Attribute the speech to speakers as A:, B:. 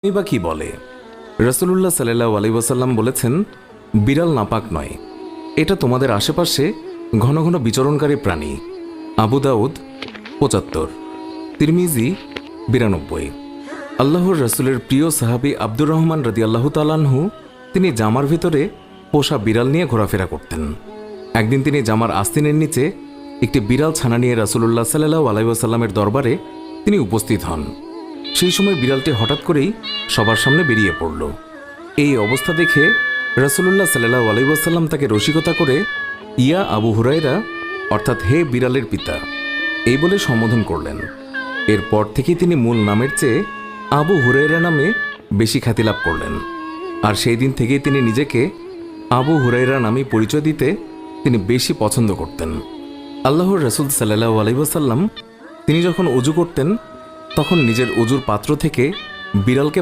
A: বা কি বলে? রাসূলুল্লাহ সাল্লাল্লাহু আলাইহি ওয়াসাল্লাম বলেছেন, বিড়াল নাপাক নয়, এটা তোমাদের আশেপাশে ঘন ঘন বিচরণকারী প্রাণী। আবু দাউদ ৭৫, তিরমিজি ৯২। আল্লাহর রাসূলের প্রিয় সাহাবী আব্দুর রহমান রাদিয়াল্লাহু তাআলা আনহু তিনি জামার ভিতরে পোষা বিড়াল নিয়ে ঘোরাফেরা করতেন। একদিন তিনি জামার আস্তিনের নিচে একটি বিড়াল ছানা নিয়ে রাসূলুল্লাহ সাল্লাল্লাহু আলাইহি ওয়াসাল্লামের দরবারে তিনি উপস্থিত হন। সেই সময় বিড়ালটি হঠাৎ করেই সবার সামনে বেরিয়ে পড়ল। এই অবস্থা দেখে রাসূলুল্লাহ সাল্লাল্লাহু আলাইহি ওয়াসাল্লাম তাকে রসিকতা করে ইয়া আবু হুরায়রা, অর্থাৎ হে বিড়ালের পিতা, এই বলে সম্বোধন করলেন। এরপর থেকে তিনি মূল নামের চেয়ে আবু হুরায়রা নামে বেশি খ্যাতি লাভ করলেন। আর সেই দিন থেকেই তিনি নিজেকে আবু হুরায়রা নামে পরিচয় দিতে তিনি বেশি পছন্দ করতেন। আল্লাহর রাসূল সাল্লাল্লাহু আলাইহি ওয়াসাল্লাম তিনি যখন ওযু করতেন তখন নিজের ওযুর পাত্র থেকে বিড়ালকে